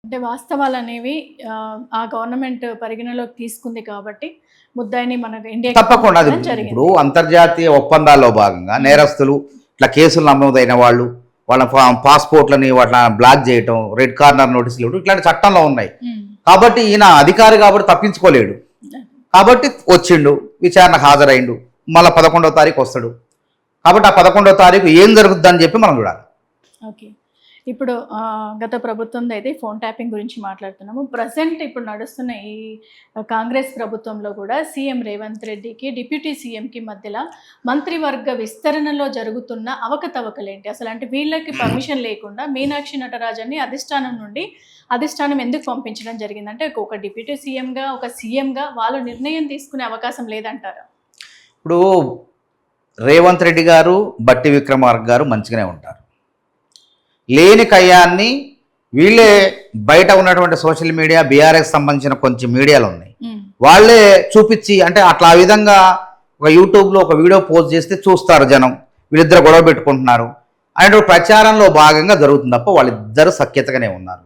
అంటే వాస్తవాలనేవి ఆ గవర్నమెంట్ పరిగణలోకి తీసుకుంది కాబట్టి ముద్దాయిని మనకు ఇండియాకి తప్పకుండా అది పంపించడం ఇప్పుడు జరిగింది. అంతర్జాతీయ ఒప్పందాల్లో భాగంగా ఉమ్, నేరస్తులు ఇట్లా కేసులు నమోదైన వాళ్ళు వాళ్ళ పాస్పోర్ట్లని వాటిని బ్లాక్ చేయటం, రెడ్ కార్నర్ నోటీసులు ఇవ్వడం ఇట్లాంటి చట్టంలో ఉన్నాయి. ఉమ్, కాబట్టి ఈయన అధికారి కాబట్టి తప్పించుకోలేడు. కాబట్టి వచ్చిండు, విచారణకు హాజరైండు, మళ్ళీ 11వ తారీఖు వస్తాడు. కాబట్టి ఆ 11వ తారీఖు ఏం జరుగుతుందని చెప్పి మనం చూడాలి. ఓకే. ఇప్పుడు గత ప్రభుత్వంలో అయితే ఫోన్ ట్యాపింగ్ గురించి మాట్లాడుతున్నాము. ప్రజెంట్ ఇప్పుడు నడుస్తున్న ఈ కాంగ్రెస్ ప్రభుత్వంలో కూడా సీఎం రేవంత్ రెడ్డికి డిప్యూటీ సీఎంకి మధ్యలో మంత్రివర్గ విస్తరణలో జరుగుతున్న అవకతవకలేంటి అసలు? అంటే వీళ్ళకి పర్మిషన్ లేకుండా మీనాక్షి నటరాజన్ని అధిష్టానం ఎందుకు పంపించడం జరిగిందంటే ఒక డిప్యూటీ సీఎంగా ఒక సీఎంగా వాళ్ళు నిర్ణయం తీసుకునే అవకాశం లేదంటారా? ఇప్పుడు రేవంత్ రెడ్డి గారు, బట్టి విక్రమార్క గారు మంచిగానే ఉంటారు. లేని కయ్యాన్ని వీళ్ళే బయట ఉన్నటువంటి సోషల్ మీడియా, బీఆర్ఎస్ సంబంధించిన కొంచెం మీడియాలు ఉన్నాయి, వాళ్ళే చూపించి అంటే అట్లా ఆ విధంగా ఒక యూట్యూబ్లో ఒక వీడియో పోస్ట్ చేస్తే చూస్తారు జనం, వీళ్ళిద్దరు గొడవ పెట్టుకుంటున్నారు అనే ప్రచారంలో భాగంగా జరుగుతుంది తప్ప వాళ్ళిద్దరు సఖ్యతగానే ఉన్నారు.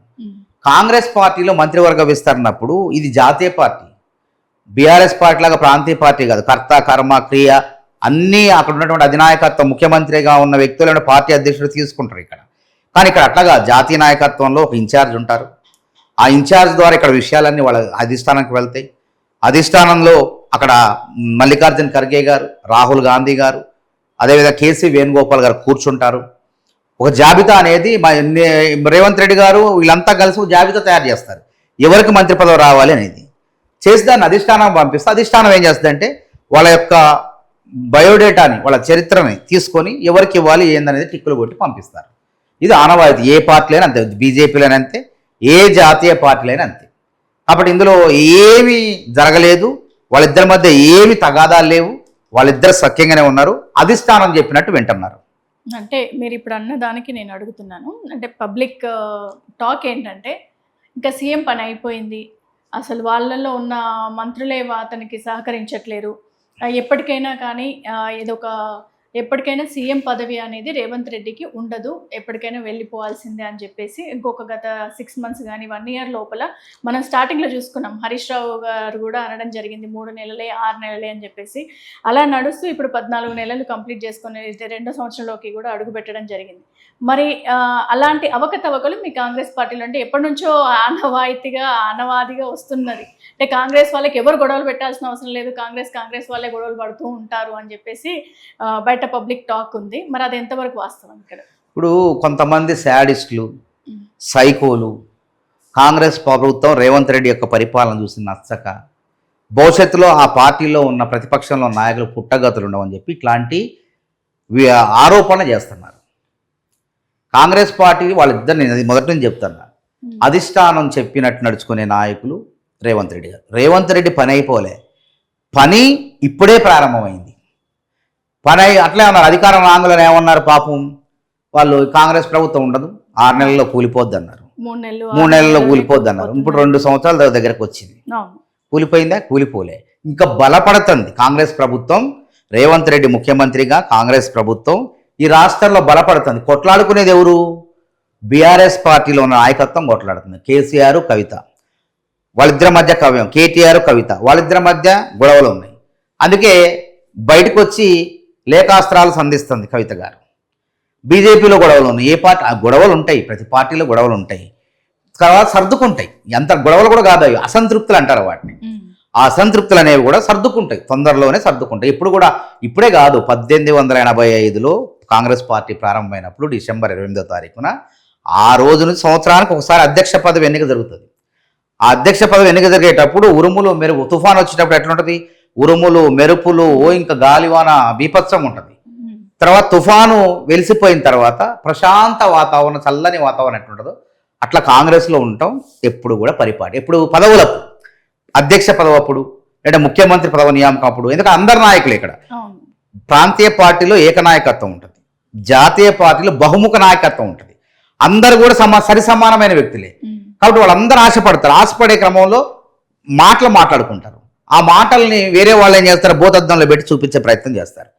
కాంగ్రెస్ పార్టీలో మంత్రివర్గ విస్తరణప్పుడు ఇది జాతీయ పార్టీ, బీఆర్ఎస్ పార్టీ లాగా ప్రాంతీయ పార్టీ కాదు. కర్త కర్మ క్రియ అన్నీ అక్కడ ఉన్నటువంటి అధినాయకత్వం, ముఖ్యమంత్రిగా ఉన్న వ్యక్తులను పార్టీ అధ్యక్షుడు తీసుకుంటారు ఇక్కడ. కానీ ఇక్కడ అట్లాగా జాతీయ నాయకత్వంలో ఒక ఇన్ఛార్జ్ ఉంటారు. ఆ ఇన్ఛార్జ్ ద్వారా ఇక్కడ విషయాలన్నీ వాళ్ళ అధిష్టానానికి వెళ్తాయి. అధిష్టానంలో అక్కడ మల్లికార్జున్ ఖర్గే గారు, రాహుల్ గాంధీ గారు, అదేవిధంగా కేసీ వేణుగోపాల్ గారు కూర్చుంటారు. ఒక జాబితా అనేది రేవంత్ రెడ్డి గారు వీళ్ళంతా కలిసి ఒక జాబితా తయారు చేస్తారు, ఎవరికి మంత్రి పదవి రావాలి అనేది. చేసి దాన్ని అధిష్టానం పంపిస్తే అధిష్టానం ఏం చేస్తుందంటే వాళ్ళ యొక్క బయోడేటాని, వాళ్ళ చరిత్రని తీసుకొని ఎవరికి ఇవ్వాలి ఏందనేది టిక్కులు కొట్టి పంపిస్తారు. ఇది ఆనవాయితీ, ఏ పార్టీలైనా అంతే, బీజేపీలైనా అంతే, ఏ జాతీయ పార్టీలైనా అంతే. కాబట్టి ఇందులో ఏమీ జరగలేదు, వాళ్ళిద్దరి మధ్య ఏమి తగాదాలు లేవు, వాళ్ళిద్దరు సఖ్యంగానే ఉన్నారు, అధిష్టానం చెప్పినట్టు వింటున్నారు. అంటే మీరు ఇప్పుడు అన్న దానికి నేను అడుగుతున్నాను, అంటే పబ్లిక్ టాక్ ఏంటంటే ఇంకా సీఎం పని అయిపోయింది, అసలు వాళ్ళల్లో ఉన్న మంత్రులే అతనికి సహకరించట్లేరు, ఎప్పటికైనా కానీ ఎప్పటికైనా సీఎం పదవి అనేది రేవంత్ రెడ్డికి ఉండదు, ఎప్పటికైనా వెళ్ళిపోవాల్సిందే అని చెప్పేసి ఇంకొక గత 6 months కానీ 1 year లోపల మనం స్టార్టింగ్లో చూసుకున్నాం. హరీష్ రావు గారు కూడా అనడం జరిగింది 3 నెలలే 6 నెలలే అని చెప్పేసి. అలా నడుస్తూ ఇప్పుడు 14 నెలలు కంప్లీట్ చేసుకుని 2వ సంవత్సరంలోకి కూడా అడుగు పెట్టడం జరిగింది. మరి అలాంటి అవకతవకలు మీ కాంగ్రెస్ పార్టీలో అంటే ఎప్పటి నుంచో ఆనవాదిగా వస్తున్నది. అంటే కాంగ్రెస్ వాళ్ళకి ఎవరు గొడవలు పెట్టాల్సిన అవసరం లేదు, కాంగ్రెస్ వాళ్ళే గొడవలు పడుతూ ఉంటారు అని చెప్పేసి బయట పబ్లిక్ టాక్ ఉంది. మరి అది ఎంతవరకు వాస్తవం ఇక్కడ? ఇప్పుడు కొంతమంది శాడిస్టులు, సైకోలు కాంగ్రెస్ ప్రభుత్వం రేవంత్ రెడ్డి యొక్క పరిపాలన చూసి నచ్చక భవిష్యత్తులో ఆ పార్టీలో ఉన్న ప్రతిపక్షంలో నాయకులు పుట్టగతులు ఉండవని చెప్పి ఇట్లాంటి ఆరోపణ చేస్తున్నారు. కాంగ్రెస్ పార్టీ వాళ్ళిద్దరిని మొదటి నుంచి చెప్తున్నా, అధిష్టానం చెప్పినట్టు నడుచుకునే నాయకులు రేవంత్ రెడ్డి గారు. రేవంత్ రెడ్డి పని అయిపోలే, పని ఇప్పుడే ప్రారంభమైంది. పని అట్లే ఉన్నారు, అధికారం రాంగులను ఏమన్నారు పాపం వాళ్ళు, కాంగ్రెస్ ప్రభుత్వం ఉండదు 6 నెలల్లో కూలిపోద్ది అన్నారు, 3 నెలల్లో కూలిపోద్ది అన్నారు. ఇప్పుడు 2 సంవత్సరాల దగ్గరకు వచ్చింది, కూలిపోయిందా? కూలిపోలే. ఇంకా బలపడుతుంది కాంగ్రెస్ ప్రభుత్వం, రేవంత్ రెడ్డి ముఖ్యమంత్రిగా కాంగ్రెస్ ప్రభుత్వం ఈ రాష్ట్రంలో బలపడుతుంది. కొట్లాడుకునేది ఎవరు? బీఆర్ఎస్ పార్టీలో ఉన్న నాయకత్వం కొట్లాడుతుంది. కేసీఆర్ కవిత వాళ్ళిద్దరి మధ్య కవ్యం, కేటీఆర్ కవిత వాళ్ళిద్దరి మధ్య గొడవలు ఉన్నాయి. అందుకే బయటకు వచ్చి లేఖాస్త్రాలు సంధిస్తుంది కవిత గారు. బీజేపీలో గొడవలు ఉన్నాయి, ఏ పార్టీ గొడవలు ఉంటాయి, ప్రతి పార్టీలో గొడవలు ఉంటాయి, తర్వాత సర్దుకుంటాయి. ఎంత గొడవలు కూడా కాదు, అసంతృప్తులు అంటారు వాటిని. ఆ అసంతృప్తులు అనేవి కూడా సర్దుకుంటాయి, తొందరలోనే సర్దుకుంటాయి. ఇప్పుడు కూడా ఇప్పుడే కాదు, 1885లో కాంగ్రెస్ పార్టీ ప్రారంభమైనప్పుడు డిసెంబర్ 28వ తారీఖున ఆ రోజు నుంచి సంవత్సరానికి ఒకసారి అధ్యక్ష పదవి ఎన్నిక జరుగుతుంది. ఆ అధ్యక్ష పదవి ఎన్నిక జరిగేటప్పుడు ఉరుములు మెరుపు, తుఫాను వచ్చేటప్పుడు ఎట్లుంటుంది, ఉరుములు మెరుపులు, ఇంకా గాలివాన బీభత్సం ఉంటుంది. తర్వాత తుఫాను వెలిసిపోయిన తర్వాత ప్రశాంత వాతావరణం, చల్లని వాతావరణం ఎట్లుంటుందో అట్లా కాంగ్రెస్లో ఉండటం ఎప్పుడు కూడా పరిపాటి. ఎప్పుడు పదవులప్పుడు, అధ్యక్ష పదవి అప్పుడు, లేదా ముఖ్యమంత్రి పదవి నియామకం అప్పుడు. ఎందుకంటే అందరు నాయకులు ఇక్కడ, ప్రాంతీయ పార్టీలో ఏకనాయకత్వం ఉంటుంది, జాతీయ పార్టీలో బహుముఖ నాయకత్వం ఉంటుంది, అందరు కూడా సరి సమానమైన వ్యక్తులే. కాబట్టి వాళ్ళందరూ ఆశపడతారు, ఆశపడే క్రమంలో మాట్లాడుకుంటారు. ఆ మాటల్ని వేరే వాళ్ళు ఏం చేస్తారు, భూతద్దంలో పెట్టి చూపించే ప్రయత్నం చేస్తారు.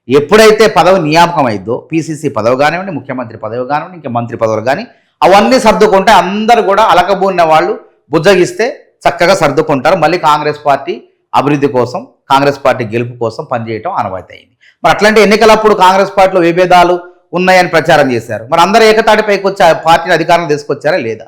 ఎప్పుడైతే పదవి నియామకం అయిద్దో, పీసీసీ పదవి కానివ్వండి, ముఖ్యమంత్రి పదవి కానివ్వండి, ఇంకా మంత్రి పదవులు కానీ అవన్నీ సర్దుకుంటే అందరూ కూడా అలకబూనిన వాళ్ళు బుజ్జగిస్తే చక్కగా సర్దుకుంటారు. మళ్ళీ కాంగ్రెస్ పార్టీ అభివృద్ధి కోసం, కాంగ్రెస్ పార్టీ గెలుపు కోసం పనిచేయటం ఆనవాయితీ అయింది. మరి అట్లాంటి ఎన్నికలప్పుడు కాంగ్రెస్ పార్టీలో విభేదాలు ఉన్నాయని ప్రచారం చేశారు. మరి అందరూ ఏకతాటిపైకి వచ్చి ఆ పార్టీని అధికారం తీసుకొచ్చారా లేదా?